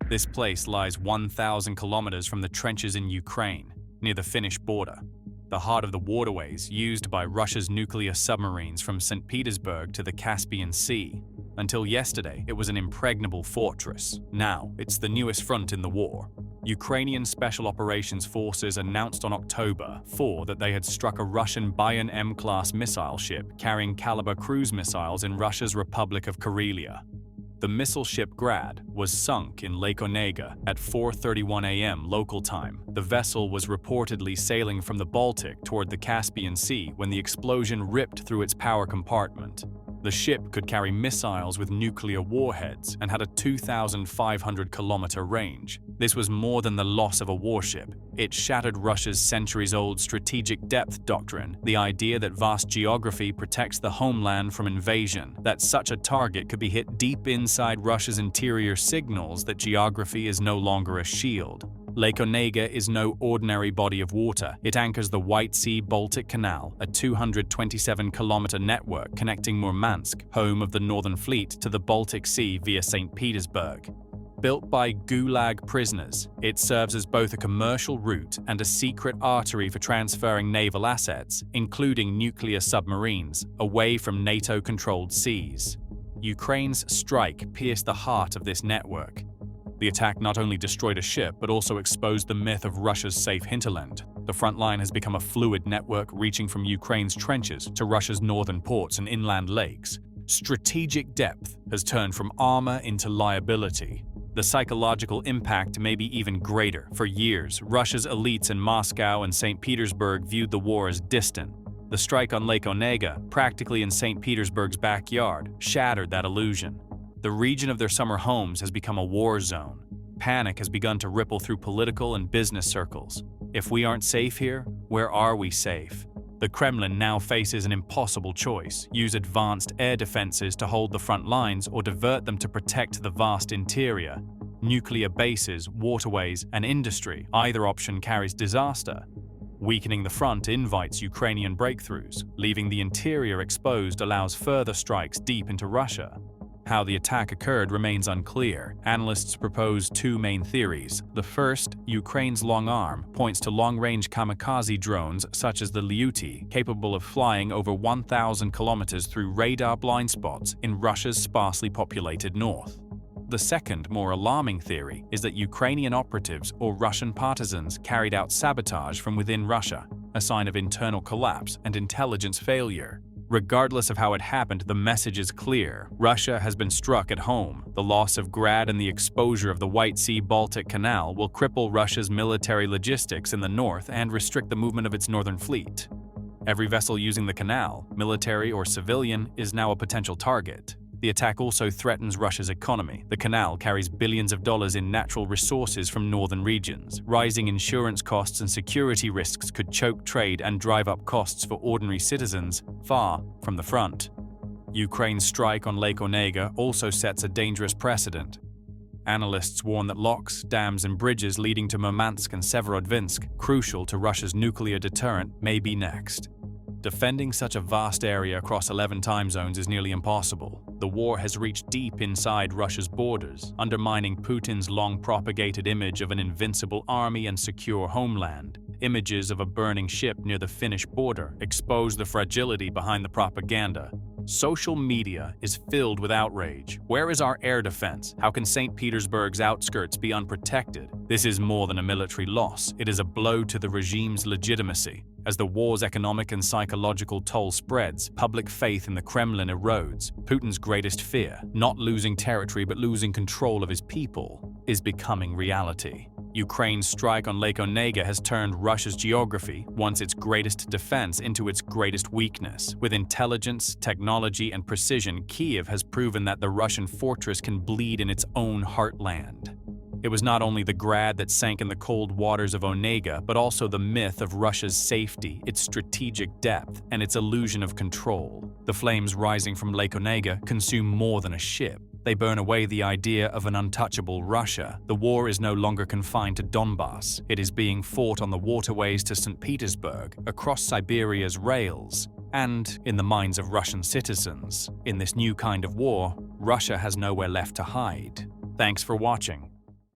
This place lies 1,000 kilometers from the trenches in Ukraine, near the Finnish border, the heart of the waterways used by Russia's nuclear submarines from St. Petersburg to the Caspian Sea. Until yesterday, it was an impregnable fortress. Now, it's the newest front in the war. Ukrainian Special Operations Forces announced on October 4 that they had struck a Russian Buyan-M-class missile ship carrying Kalibr cruise missiles in Russia's Republic of Karelia. The missile ship Grad was sunk in Lake Onega at 4:31 a.m. local time. The vessel was reportedly sailing from the Baltic toward the Caspian Sea when the explosion ripped through its power compartment. The ship could carry missiles with nuclear warheads and had a 2,500-kilometer range. This was more than the loss of a warship. It shattered Russia's centuries-old strategic depth doctrine, the idea that vast geography protects the homeland from invasion, that such a target could be hit deep inside Russia's interior signals that geography is no longer a shield. Lake Onega is no ordinary body of water. It anchors the White Sea-Baltic Canal, a 227-kilometer network connecting Murmansk, home of the Northern Fleet, to the Baltic Sea via St. Petersburg. Built by Gulag prisoners, it serves as both a commercial route and a secret artery for transferring naval assets, including nuclear submarines, away from NATO-controlled seas. Ukraine's strike pierced the heart of this network. The attack not only destroyed a ship, but also exposed the myth of Russia's safe hinterland. The front line has become a fluid network reaching from Ukraine's trenches to Russia's northern ports and inland lakes. Strategic depth has turned from armor into liability. The psychological impact may be even greater. For years, Russia's elites in Moscow and St. Petersburg viewed the war as distant. The strike on Lake Onega, practically in St. Petersburg's backyard, shattered that illusion. The region of their summer homes has become a war zone. Panic has begun to ripple through political and business circles. If we aren't safe here, where are we safe? The Kremlin now faces an impossible choice: use advanced air defenses to hold the front lines or divert them to protect the vast interior. Nuclear bases, waterways, and industry, either option carries disaster. Weakening the front invites Ukrainian breakthroughs. Leaving the interior exposed allows further strikes deep into Russia. How the attack occurred remains unclear. Analysts propose two main theories. The first, Ukraine's long arm, points to long-range kamikaze drones such as the Lyuty, capable of flying over 1,000 kilometers through radar blind spots in Russia's sparsely populated north. The second, more alarming theory is that Ukrainian operatives or Russian partisans carried out sabotage from within Russia, a sign of internal collapse and intelligence failure. Regardless of how it happened, the message is clear. Russia has been struck at home. The loss of Grad and the exposure of the White Sea-Baltic Canal will cripple Russia's military logistics in the north and restrict the movement of its northern fleet. Every vessel using the canal, military or civilian, is now a potential target. The attack also threatens Russia's economy. The canal carries billions of dollars in natural resources from northern regions. Rising insurance costs and security risks could choke trade and drive up costs for ordinary citizens far from the front. Ukraine's strike on Lake Onega also sets a dangerous precedent. Analysts warn that locks, dams, and bridges leading to Murmansk and Severodvinsk, crucial to Russia's nuclear deterrent, may be next. Defending such a vast area across 11 time zones is nearly impossible. The war has reached deep inside Russia's borders, undermining Putin's long-propagated image of an invincible army and secure homeland. Images of a burning ship near the Finnish border expose the fragility behind the propaganda. Social media is filled with outrage. Where is our air defense? How can St. Petersburg's outskirts be unprotected? This is more than a military loss. It is a blow to the regime's legitimacy. As the war's economic and psychological toll spreads, public faith in the Kremlin erodes. Putin's greatest fear, not losing territory but losing control of his people, is becoming reality. Ukraine's strike on Lake Onega has turned Russia's geography, once its greatest defense, into its greatest weakness. With intelligence, technology, and precision, Kyiv has proven that the Russian fortress can bleed in its own heartland. It was not only the Grad that sank in the cold waters of Onega, but also the myth of Russia's safety, its strategic depth, and its illusion of control. The flames rising from Lake Onega consume more than a ship. They burn away the idea of an untouchable Russia. The war is no longer confined to Donbass. It is being fought on the waterways to St. Petersburg, across Siberia's rails, and in the minds of Russian citizens. In this new kind of war, Russia has nowhere left to hide. Thanks for watching.